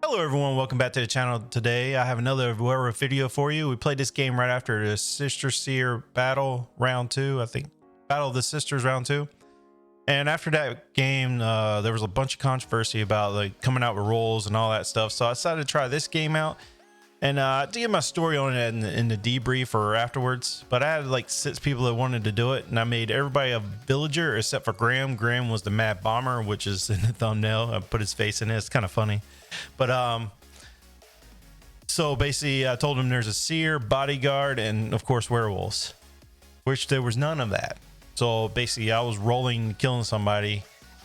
Hello everyone, welcome back to the channel. Today I have another Werewolf video for you. We played this game right after the Sister Seer Battle Round 2, I think. Battle of the Sisters Round 2. And after that game, there was a bunch of controversy about like coming out with roles and all that stuff. So I decided to try this game out. And to get my story on it in the debrief or afterwards. But I had like 6 people that wanted to do it. And I made everybody a villager except for Graham. Graham was the Mad Bomber, which is in the thumbnail. I put his face in it. It's kind of funny. But so basically I told him there's a seer, bodyguard, and of course werewolves, which there was none of that. So basically I was rolling, killing somebody,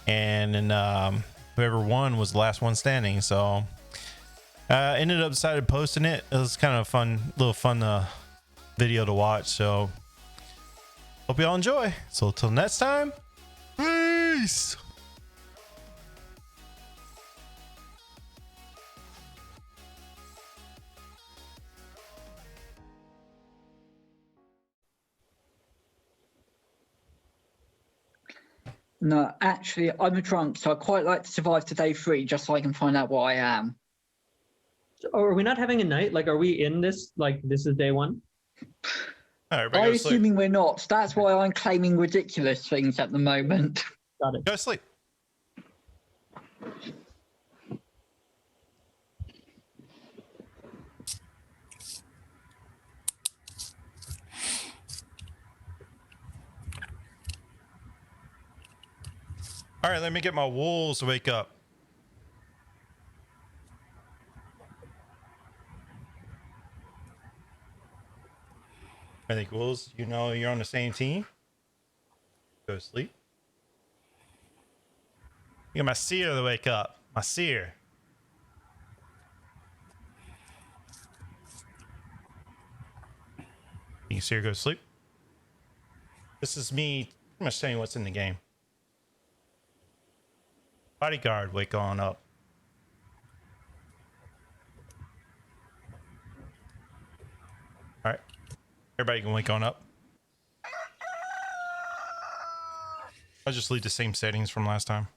and then whoever won was the last one standing. So ended up decided posting it. It was kind of little fun video to watch. So hope y'all enjoy. So till next time, peace. No, actually, I'm a drunk, so I quite like to survive to day 3 just so I can find out what I am. Or are we not having a night? Like, are we in this? Like, this is day 1? Everybody I'm go to sleep. assuming we're not. That's why I'm claiming ridiculous things at the moment. Got it. Go to sleep. All right, let me get my wolves to wake up. I think wolves, you know you're on the same team. Go to sleep. Get my seer to wake up. My seer. You can see her go to sleep. This is me pretty much telling you what's in the game. Bodyguard, wake on up. All right, everybody can wake on up. I'll just leave the same settings from last time.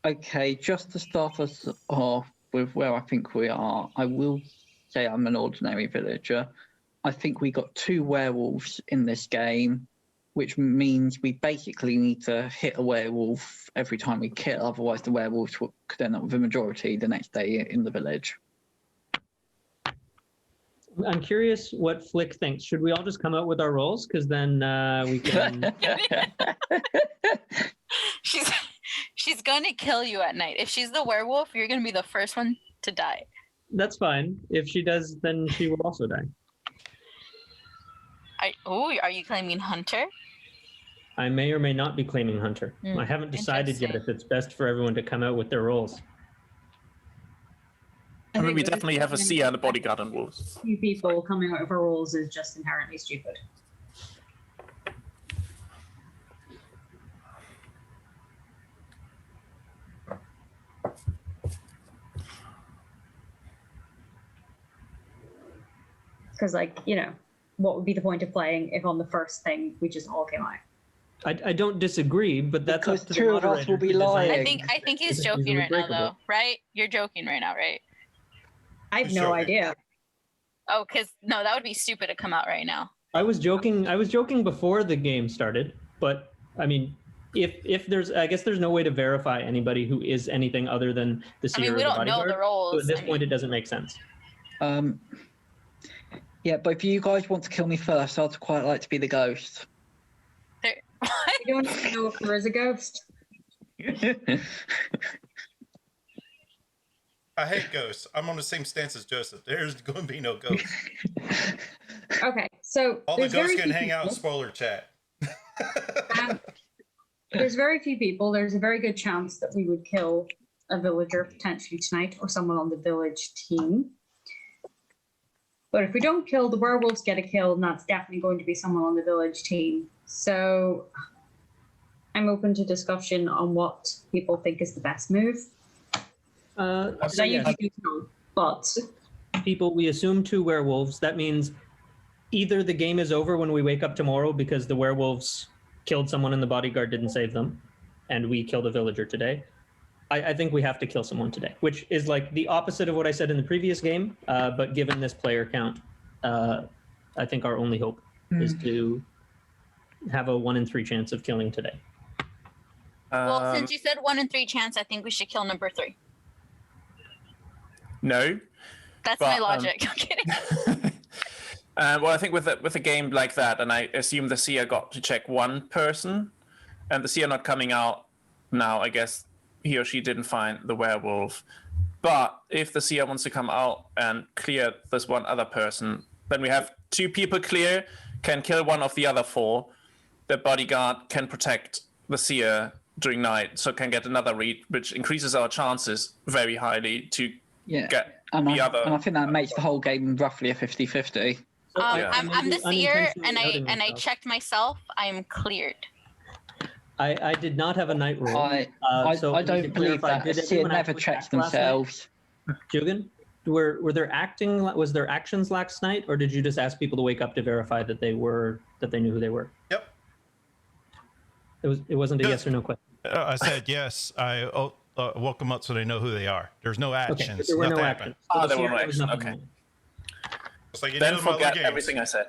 Okay, just to start us off with where I think we are, I will say I'm an ordinary villager. I think we got 2 werewolves in this game, which means we basically need to hit a werewolf every time we kill, otherwise the werewolves could end up with a majority the next day in the village. I'm curious what Flick thinks. Should we all just come out with our roles? Because then we can... She's going to kill you at night. If she's the werewolf, you're going to be the first one to die. That's fine. If she does, then she will also die. Are you claiming Hunter? I may or may not be claiming Hunter. I haven't decided yet if it's best for everyone to come out with their roles. I mean, we definitely have a seer and a bodyguard and wolves. Few people coming out of our roles is just inherently stupid. Because, like, you know, what would be the point of playing if on the first thing we just all came out? I don't disagree, but that's Because up to 2 the of us will be moderator to lying. decide. I think he's joking right now, though, right? You're joking right now, right? I have Sure. no idea. Oh, because no, that would be stupid to come out right now. I was joking before the game started, but I mean, if there's, I guess there's no way to verify anybody who is anything other than the seer I mean, or we the don't know bodyguard. the roles. So at this point, it doesn't make sense. Yeah, but if you guys want to kill me first, I'd quite like to be the ghost. We don't even know if there is a ghost. I hate ghosts. I'm on the same stance as Joseph. There's going to be no ghosts. Okay, so All the there's ghosts very can few hang out in people. spoiler chat. There's very few people. There's a very good chance that we would kill a villager potentially tonight or someone on the village team. But if we don't kill, the werewolves get a kill, and that's definitely going to be someone on the village team. So I'm open to discussion on what people think is the best move. So I yes, usually do know, but people, we assume 2 werewolves. That means either the game is over when we wake up tomorrow because the werewolves killed someone and the bodyguard didn't save them, and we killed a villager today, I think we have to kill someone today, which is like the opposite of what I said in the previous game. But given this player count, I think our only hope is to have a 1 in 3 chance of killing today. Well, since you said 1 in 3 chance, I think we should kill number 3. No. That's But, my logic. I'm kidding. Well, I think with a game like that, and I assume the seer got to check one person, and the seer not coming out now, I guess he or she didn't find the werewolf. But if the seer wants to come out and clear this one other person, then we have 2 people clear, can kill one of the other 4. The bodyguard can protect the seer during night, so can get another read, which increases our chances very highly to get and the other. And I think that makes the whole game roughly a 50-50. So I'm the seer, and I myself. checked myself. I'm cleared. I did not have a night roll. I so don't believe clarify, that. did A seer anyone never actually checks act last night? themselves. Jugan, was there actions last night, or did you just ask people to wake up to verify that they knew who they were? Yep. It wasn't a yes or no question. I said yes. I woke them up so they know who they are. There's no Okay, actions. but there were no Nothing actions. happened. So There were no there was actions. nothing Okay. wrong. It's like you Then know my other forget games. everything I said.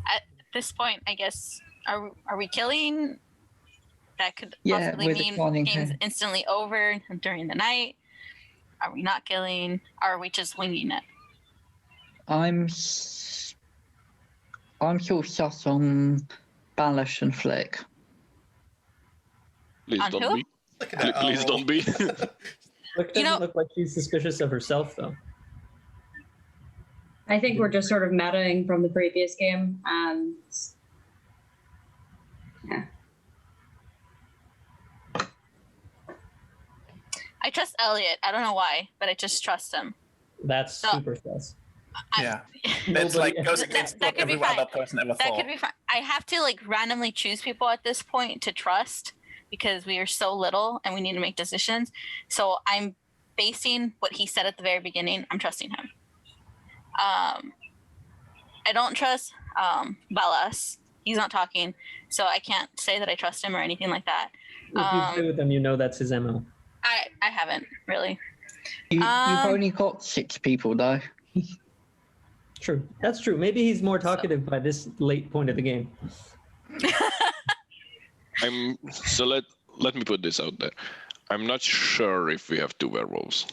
At this point, I guess, are we killing? That could Yeah, possibly we're mean declining game's here. instantly over during the night. Are we not killing? Are we just winging it? I'm still sus on Balish and Flick. Please On don't who? be. Look at that Please eye don't be. Look, You doesn't know- look like she's suspicious of herself, though. I think we're just sort of metaing from the previous game, and yeah. I trust Elliot. I don't know why, but I just trust him. That's So- super sus. Yeah. That's like goes That- against that what could be every fine. other person ever That thought. could be fine. I have to like randomly choose people at this point to trust because we are so little and we need to make decisions. So I'm basing what he said at the very beginning. I'm trusting him. I don't trust Balas. He's not talking, so I can't say that I trust him or anything like that. If you play with them, you know that's his MO. I haven't really. You've Um, only got 6 people though. True. That's true. Maybe he's more talkative by this late point of the game. So let me put this out there. I'm not sure if we have 2 werewolves.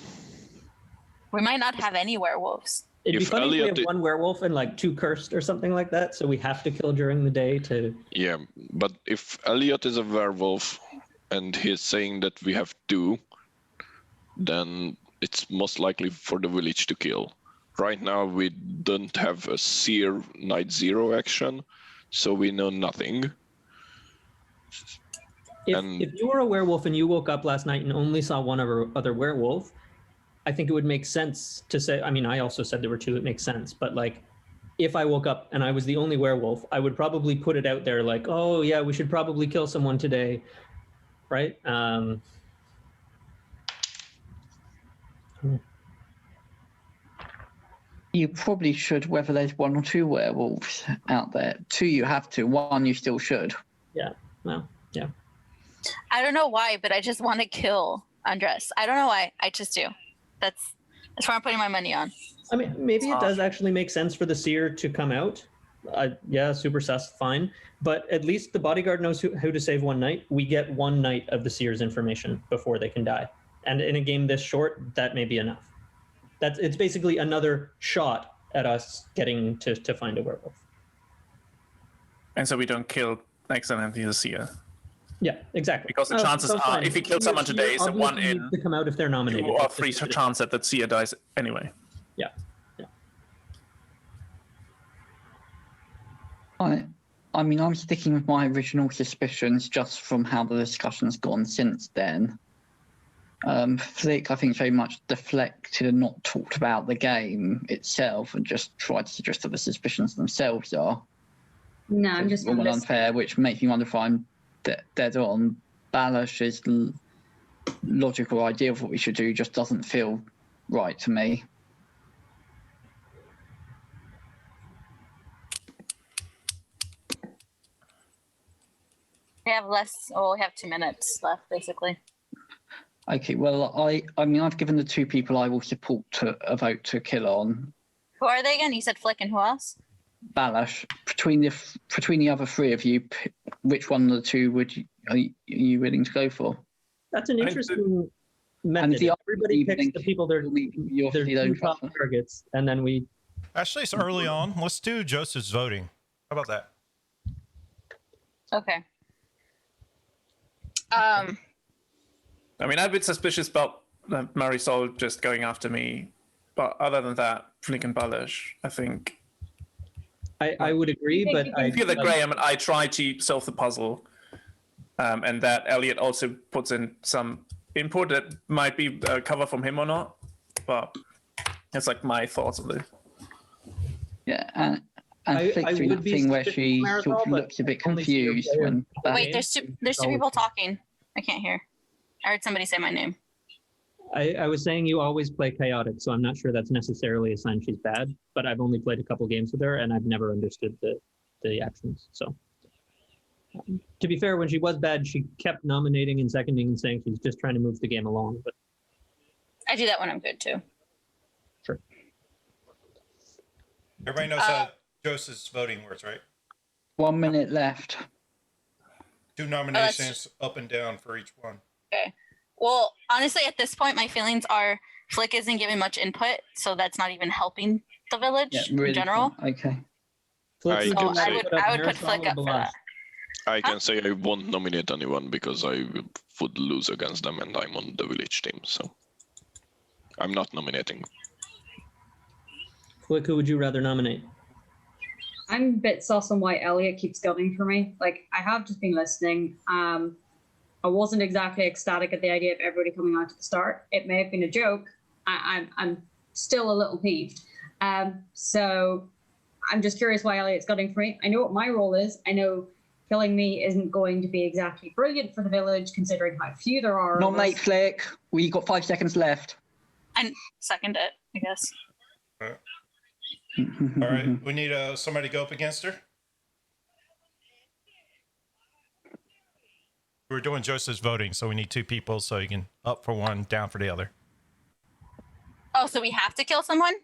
We might not have any werewolves. It'd be If funny if we Elliot have did- 1 werewolf and like 2 cursed or something like that, so we have to kill during the day to. Yeah, but if Elliot is a werewolf and he's saying that we have 2, then it's most likely for the village to kill. Right now we don't have a seer night 0 action, so we know nothing. And- If you were a werewolf and you woke up last night and only saw one other werewolf, I think it would make sense to say, I mean, I also said there were 2, it makes sense, but like, if I woke up and I was the only werewolf, I would probably put it out there like, oh yeah, we should probably kill someone today, right? You probably should, whether there's 1 or 2 werewolves out there. 2 you have to, 1 you still should. Well, yeah. I don't know why, but I just want to kill Andres. I don't know why. I just do. That's what I'm putting my money on. I mean, maybe it does actually make sense for the seer to come out. Yeah, super sus, fine. But at least the bodyguard knows who to save one night. We get 1 night of the seer's information before they can die. And in a game this short, that may be enough. It's basically another shot at us getting to find a werewolf. And so we don't kill accidentally the seer. Yeah, exactly. Because the chances so are, fine. if you kill someone today, it's a 1 Obviously in, needs to come out if they're nominated. 2 or It's 3 just- chance that the seer dies anyway. Yeah. I mean, I'm sticking with my original suspicions just from how the discussion's gone since then. Flick, I think, very much deflected and not talked about the game itself and just tried to suggest that the suspicions themselves are No, I'm just all gonna unfair, which makes me wonder if I'm dead on. Balash's logical idea of what we should do just doesn't feel right to me. We have less. Oh, we have 2 minutes left, basically. Okay, well, I mean, I've given the two people I will support a vote to kill on. Who are they again? You said Flick and who else? Balash. Between the other three of you, which one of the two are you willing to go for? That's an I think interesting method. And the Everybody other picks the people they're you their obviously two don't top trust. targets, and then we. Actually, it's early on. Let's do Joseph's voting. How about that? Okay. I mean, I'm a bit suspicious about Marisol just going after me, but other than that, Flick and Balish, I think. I would agree, but I feel that Graham and I try to solve the puzzle, and that Elliot also puts in some input that might be a cover from him or not. But that's like my thoughts on this. Yeah, and I Flick doing would that be thing where suspicious she of Marisol, sort of but looks a bit only see her confused player. when. Wait, there's two people talking. I can't hear. I heard somebody say my name. I was saying you always play chaotic, so I'm not sure that's necessarily a sign she's bad. But I've only played a couple games with her, and I've never understood the actions. So, to be fair, when she was bad, she kept nominating and seconding and saying she's just trying to move the game along. But I do that when I'm good too. sure. Everybody knows how Joseph's voting works, right? 1 minute left. 2 nominations up and down for each one. Okay. Well, honestly, at this point, my feelings are Flick isn't giving much input, so that's not even helping the village Yeah, really in general. fun. Okay. I So can I say- would put Flick up for that. I can say I won't nominate anyone because I would lose against them, and I'm on the village team, so I'm not nominating. Flick, who would you rather nominate? I'm a bit sus on why Elliot keeps gunning for me. Like, I have just been listening. I wasn't exactly ecstatic at the idea of everybody coming out at the start. It may have been a joke. I'm still a little peeved. So I'm just curious why Elliot's gunning for me. I know what my role is. I know killing me isn't going to be exactly brilliant for the village, considering how few there are. Nominate Flick. We got 5 seconds left. And second it, I guess. All right, we need somebody to go up against her. We're doing Joseph's voting, so we need 2 people, so you can up for one, down for the other. Oh, so we have to kill someone?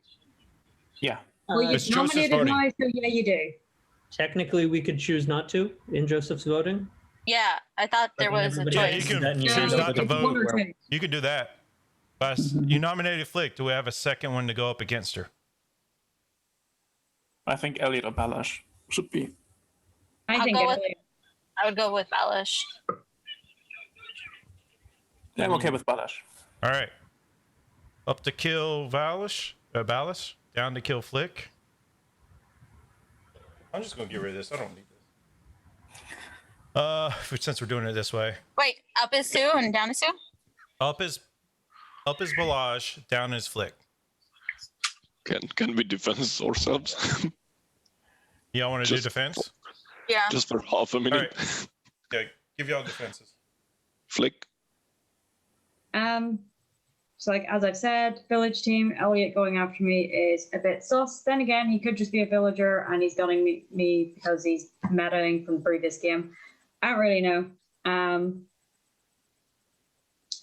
Yeah. Well, It's you've Joseph's nominated voting. now, so yeah, you do. Technically, we could choose not to in Joseph's voting. Yeah, I thought there But then was a everybody Yeah, choice. you can Then you choose go not with to the vote. One or two. You can do that. But you nominated Flick. Do we have a second one to go up against her? I think Elliot or Balash should be. I I'll think go with- Elliot. I would go with Balish. Yeah, I'm okay with Balash. All right. Up to kill Balish. Down to kill Flick. I'm just going to get rid of this. I don't need this. Since we're doing it this way. Wait, up is Sue and down is Sue? Up is Balaj, down is Flick. Can we defend ourselves? Y'all want to do Just- defense? Yeah. Just for half a All minute. right. Yeah, give y'all defenses. Flick. So like as I've said, village team, Elliot going after me is a bit sus. Then again, he could just be a villager and he's gunning me because he's metaing from the previous game. I don't really know.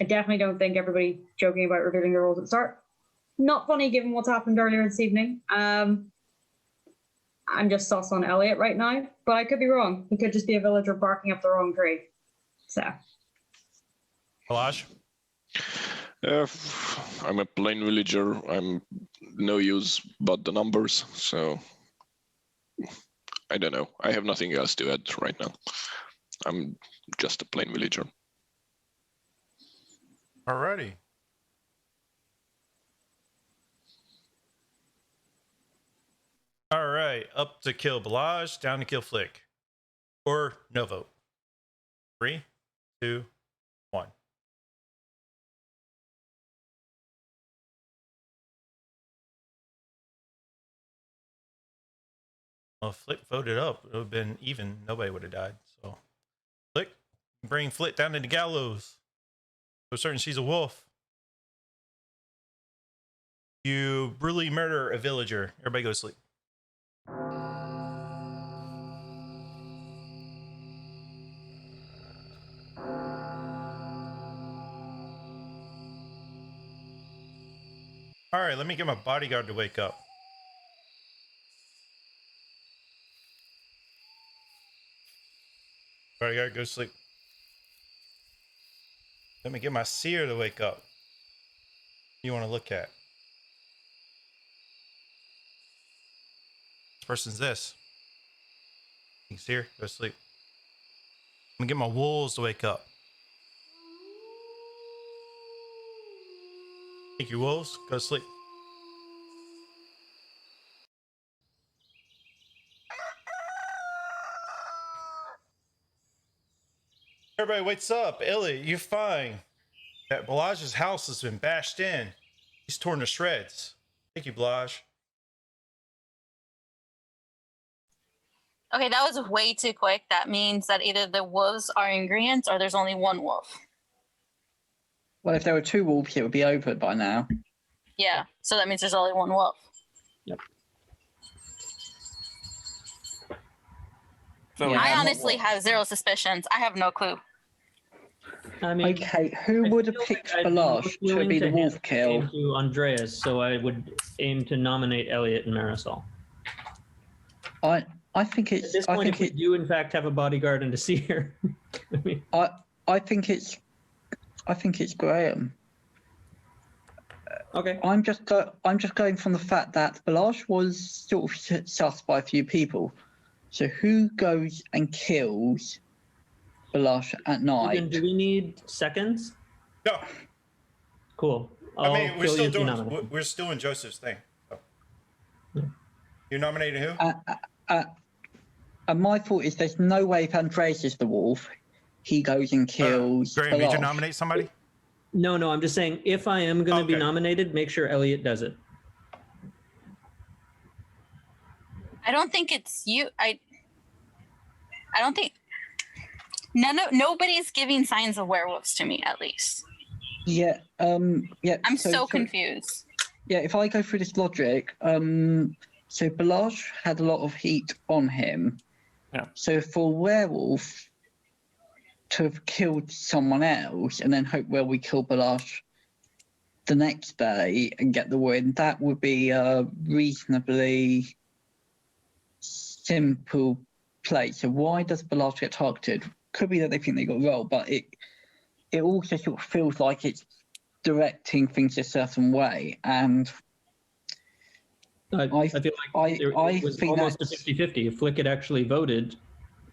I definitely don't think everybody joking about revealing their roles at the start. Not funny given what's happened earlier this evening. I'm just sus on Elliot right now, but I could be wrong. He could just be a villager barking up the wrong tree. So Balaj? I'm a plain villager. I'm no use but the numbers, so I don't know. I have nothing else to add right now. I'm just a plain villager. Alrighty. All right, up to kill Balaj, down to kill Flick. Or no vote. 3, 2, 1. Well, if Flick voted up, it would have been even. Nobody would have died. So, Flick, bring Flick down to the gallows. So certain she's a wolf. You brutally murder a villager. Everybody go to sleep. All right, let me get my bodyguard to wake up. Bodyguard, go to sleep. Let me get my seer to wake up. You want to look at? This person's this. Seer, go to sleep. Let me get my wolves to wake up. Thank you, wolves. Go to sleep. Everybody wakes up. Elliot, you're fine. That Balage's house has been bashed in. He's torn to shreds. Thank you, Balage. Okay, that was way too quick. That means that either the wolves are ingredients or there's only one wolf. Well, if there were 2 wolves, it would be over by now. Yeah, so that means there's only one wolf. Yep. So Yeah. I I'm not honestly wolf. have 0 suspicions. I have no clue. I mean, Okay, who I would have feel picked like I'd Balazs be to willing be the hand wolf the kill? game to Andreas, so I would aim to nominate Elliot and Marisol. I think At it's. this I point, think if we it. do in fact have a bodyguard and a seer, I mean, I think it's. I think it's Graham. okay. I'm just going from the fact that Balazs was sort of sus by a few people. So who goes and kills Balazs at night? Egan, do we need seconds? No, Cool. I mean we're kill still you if you doing. nominate. We're still in Joseph's thing. So. Yeah. You nominated who? And my thought is, there's no way if Andreas is the wolf, he goes and kills Graham, did you Balazs. nominate somebody? No, I'm just saying if I am going to be Okay. nominated, make sure Elliot does it. I don't think it's you. I don't think nobody's giving signs of werewolves to me, at least. Yeah. Yeah. I'm so confused. Yeah. If I go through this logic, so Balazs had a lot of heat on him. Yeah. So for a werewolf to have killed someone else and then hope, well, we kill Balazs the next day and get the win, that would be a reasonably simple play. So why does Balazs get targeted? Could be that they think they got rolled, but it also sort of feels like it's directing things a certain way. And I feel like it was think almost a that's- 50-50. If Flick had actually voted,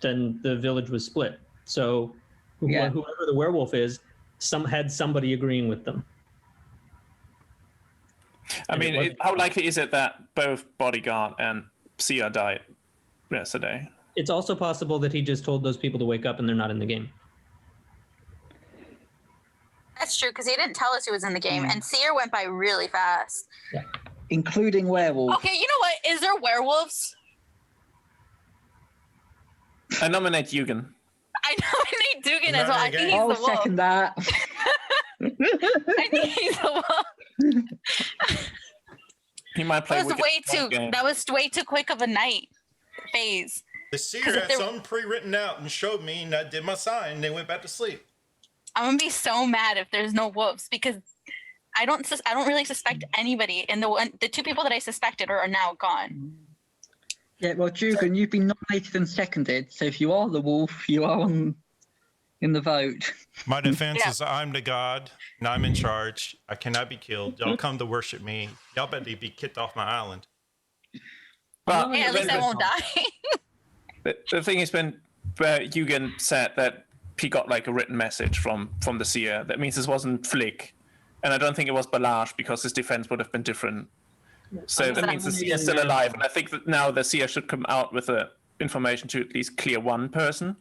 then the village was split. So Yeah. whoever the werewolf is, had somebody agreeing with them. I And it mean, wasn't- how likely is it that both Bodyguard and Sia died yesterday? It's also possible that he just told those people to wake up and they're not in the game. That's true, because he didn't tell us he was in the game, and Seer went by really fast. including werewolf. Okay, you know what? Is there werewolves? I nominate Eugen. I nominate Dugan as well. I think he's I'll the wolf. second that. I think he's the wolf. He might play. That was Wicked way one too. game. That was way too quick of a night phase. The seer 'Cause if had there- something pre-written out and showed me, and I did my sign, and they went back to sleep. I'm gonna be so mad if there's no wolves because I don't really suspect anybody, and the 2 people that I suspected are now gone. Yeah, well, Dugan, you've been nominated and seconded, so if you are the wolf, you are in the vote. My defense Yeah. is I'm the god, and I'm in charge. I cannot be killed. Y'all come to worship me. Y'all better be kicked off my island. But Hey, at least I won't die. the thing is, when Eugen said that he got like a written message from the seer, that means this wasn't Flick, and I don't think it was Balazs because his defense would have been different. So that means the seer is still alive, and I think that now the seer should come out with the information to at least clear one person,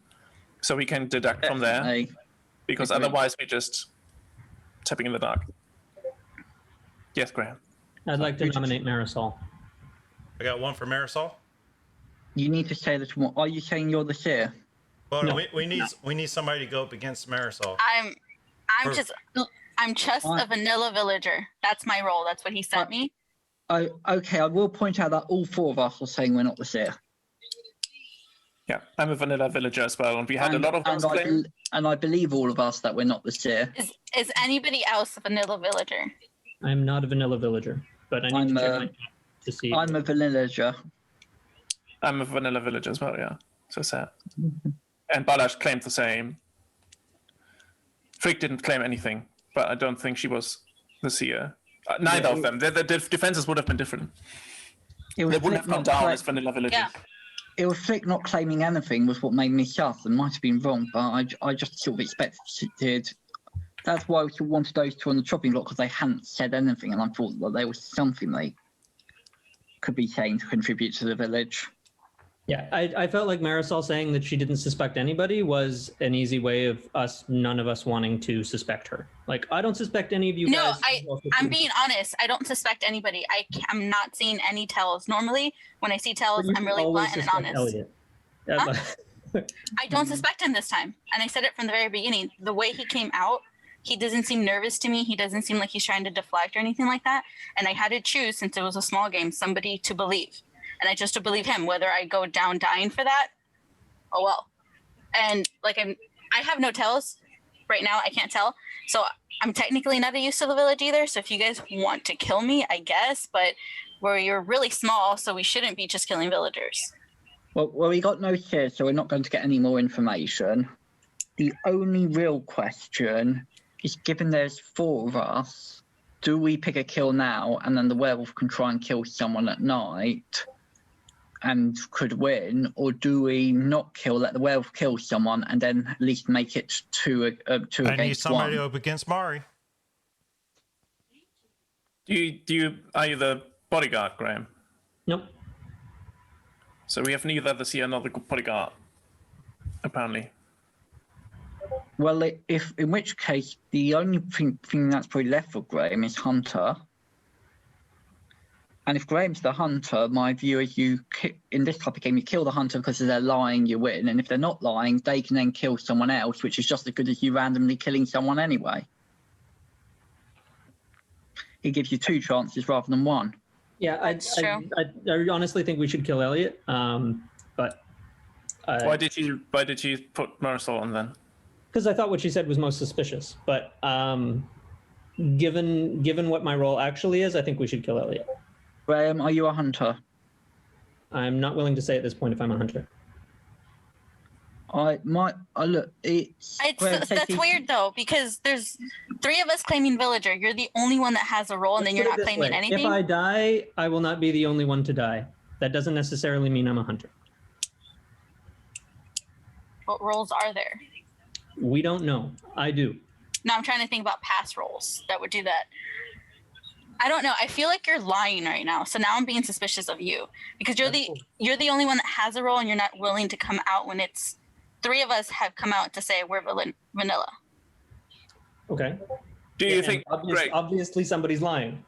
so we can deduct from there. Definitely. Because Agreed. otherwise we're just tapping in the dark. Yes, Graham. I'd like to nominate Marisol. I got one for Marisol. You need to say this one. Are you saying you're the seer? Well, No. we need somebody to go up against Marisol. I'm just a vanilla villager. That's my role. That's what he sent me. Oh, okay. I will point out that all 4 of us are saying we're not the seer. Yeah, I'm a vanilla villager as well, and we had a lot of those claims. And I believe all of us that we're not the seer. Is anybody else a vanilla villager? I'm not a vanilla villager, but I need to check my chat to see. I'm a villager. I'm a vanilla villager as well, yeah. So sad. And Balash claimed the same. Frick didn't claim anything, but I don't think she was the seer. Neither of them. The defenses would have been different. They wouldn't have gone down as vanilla villagers. Yeah. It was Flick not claiming anything was what made me shout. And might have been wrong, but I just sort of expected. That's why I wanted those two on the chopping block, because they hadn't said anything, and I thought that there was something they could be saying to contribute to the village. Yeah, I felt like Marisol saying that she didn't suspect anybody was an easy way of none of us wanting to suspect her. Like, I don't suspect any of you No, guys. I'm being honest. I don't suspect anybody. I'm not seeing any tells. Normally, when I see tells, I'm really blunt and honest. Elliot. Huh? I don't suspect him this time. And I said it from the very beginning. The way he came out, he doesn't seem nervous to me. He doesn't seem like he's trying to deflect or anything like that. And I had to choose, since it was a small game, somebody to believe. And I chose to believe him, whether I go down dying for that, oh well. And like I have no tells right now. I can't tell. So I'm technically not a use of the village either. So if you guys want to kill me, I guess, but you're really small, so we shouldn't be just killing villagers. Well, we got no shares, so we're not going to get any more information. The only real question is, given there's 4 of us, do we pick a kill now and then the werewolf can try and kill someone at night and could win, or do we not kill, let the werewolf kill someone, and then at least make it two against one? I need somebody up against Mari. Are you the bodyguard, Graham? Nope. So we have neither the seer nor the bodyguard, apparently. Well, if in which case the only thing that's probably left for Graham is Hunter. And if Graham's the hunter, my view is in this type of game, you kill the hunter because if they're lying, you win. And if they're not lying, they can then kill someone else, which is just as good as you randomly killing someone anyway. It gives you 2 chances rather than 1. Yeah, I honestly think we should kill Elliot. But why did you put Marisol on then? Because I thought what she said was most suspicious. But given what my role actually is, I think we should kill Elliot. Graham, are you a hunter? I'm not willing to say at this point if I'm a hunter. Look, that's weird though, because there's 3 of us claiming villager. You're the only one that has a role, and then you're not claiming anything. If I die, I will not be the only one to die. That doesn't necessarily mean I'm a hunter. What roles are there? We don't know. I do. No, I'm trying to think about past roles that would do that. I don't know. I feel like you're lying right now. So now I'm being suspicious of you, because you're the only one that has a role, and you're not willing to come out when it's 3 of us have come out to say we're vanilla. Okay. Do you think obviously somebody's lying?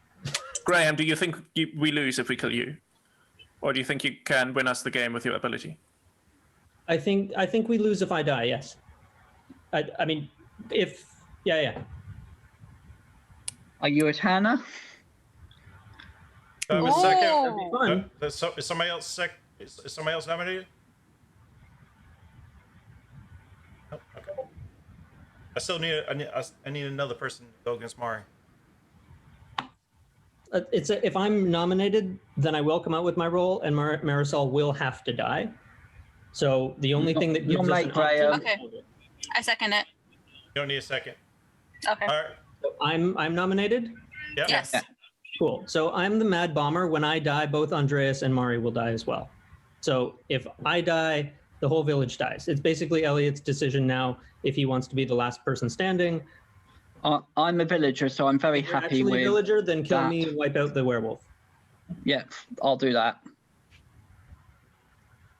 Graham, do you think we lose if we kill you? Or do you think you can win us the game with your ability? I think we lose if I die, yes. I mean, if... Yeah. Are you a Tanner? A second. Is somebody else Is somebody else nominated? Oh, okay. I still need. I need another person to go against Mari. If I'm nominated, then I will come out with my role, and Marisol will have to die. So the only thing that gives us an option. Okay, I second it. You don't need a second. Okay. All right. So I'm nominated. Yep. Yes. Yeah. Cool. So I'm the Mad Bomber. When I die, both Andreas and Mari will die as well. So if I die, the whole village dies. It's basically Elliot's decision now if he wants to be the last person standing. I'm a villager, so I'm very happy with. If you're actually a villager, then kill that. me and wipe out the werewolf. Yeah, I'll do that.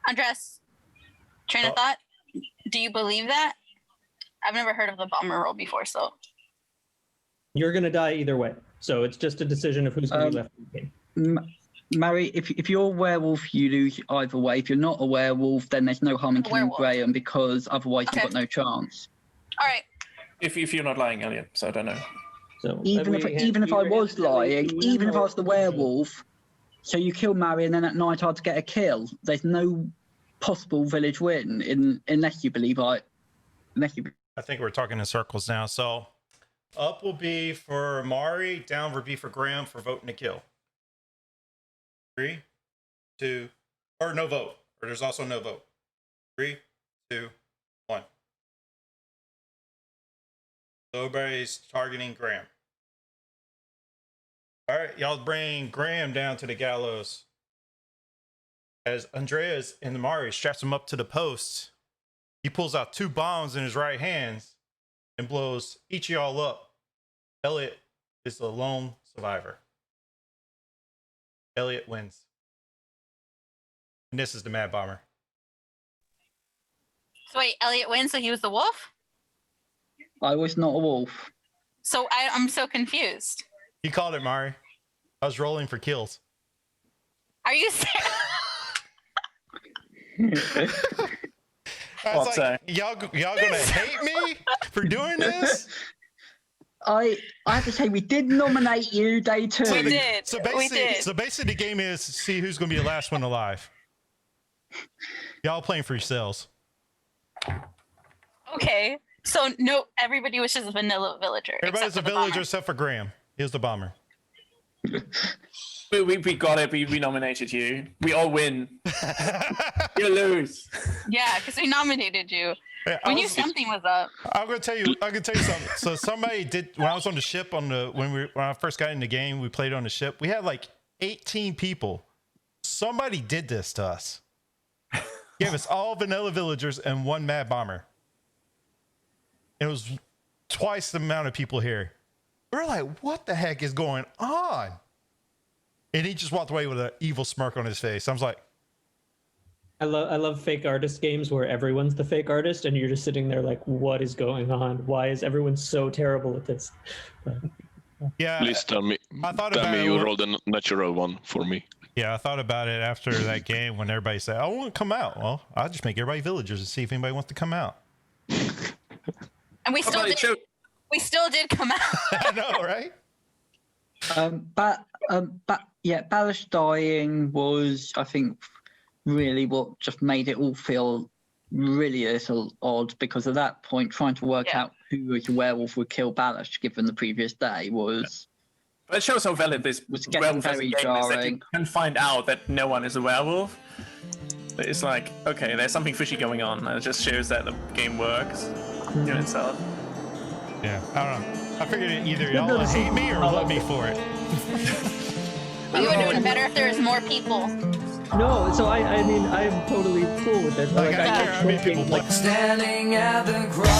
Andres, train of thought. Do you believe that? I've never heard of the bomber role before, so. You're going to die either way. So it's just a decision of who's going to be left in the game. Mary, if you're a werewolf, you lose either way. If you're not a werewolf, then there's no harm in killing Graham, because otherwise you've got no chance. All right. If you're not lying, Elliot, so I don't know. So even if I was lying, even if I was the werewolf, so you kill Mary and then at night I'd get a kill. There's no possible village win unless you believe I think we're talking in circles now. So Up will be for Mari, down will be for Graham for voting to kill. 3, 2, or no vote. Or there's also no vote. 3, 2, 1. So everybody's targeting Graham. All right, y'all bring Graham down to the gallows. As Andreas and Mari straps him up to the post, he pulls out 2 bombs in his right hands and blows each of y'all up. Elliot is the lone survivor. Elliot wins. And this is the Mad Bomber. So wait, Elliot wins, so he was the wolf? I was not a wolf. So I'm so confused. You called it, Mari. I was rolling for kills. Are you serious? Y'all gonna hate me for doing this? I have to say, we did nominate you day 2. We did. So We did. basically the game is to see who's gonna be the last one alive. Y'all playing for yourselves. Okay. So no, everybody was just a vanilla villager. Everybody's a except for the villager bomber. except for Graham. He was the bomber. We got it. We nominated you. We all win. You lose. Yeah, because we nominated you. Yeah, We knew something was up. I'm gonna tell you something. So somebody did when I was on the ship when I first got in the game, we played on the ship. We had like 18 people. Somebody did this to us. Gave us all vanilla villagers and 1 mad bomber. It was twice the amount of people here. We're like, what the heck is going on? And he just walked away with an evil smirk on his face. I was like, I love fake artist games where everyone's the fake artist and you're just sitting there like, what is going on? Why is everyone so terrible at this? yeah. Please tell me. I thought Tell about me it. you rolled a natural one for me. Yeah, I thought about it after that game when everybody said, I want to come out. Well, I'll just make everybody villagers and see if anybody wants to come out. And we still did. We still did come out. I know, right? Ballast dying was, I think, really what just made it all feel really a little odd, because at that point, trying to work out who as a werewolf would kill Ballast given the previous day was... But it shows how valid this was getting werewolf as a very game is, that you jarring. can find out that no one is a werewolf. It's like, okay, there's something fishy going on, and it just shows that the game works in itself. Yeah, I don't know. I figured either y'all would hate me or love me for it. We were doing better if there was more people. No, so I mean, I'm totally cool with it. Like, I I care how many people play. Standing at the cross.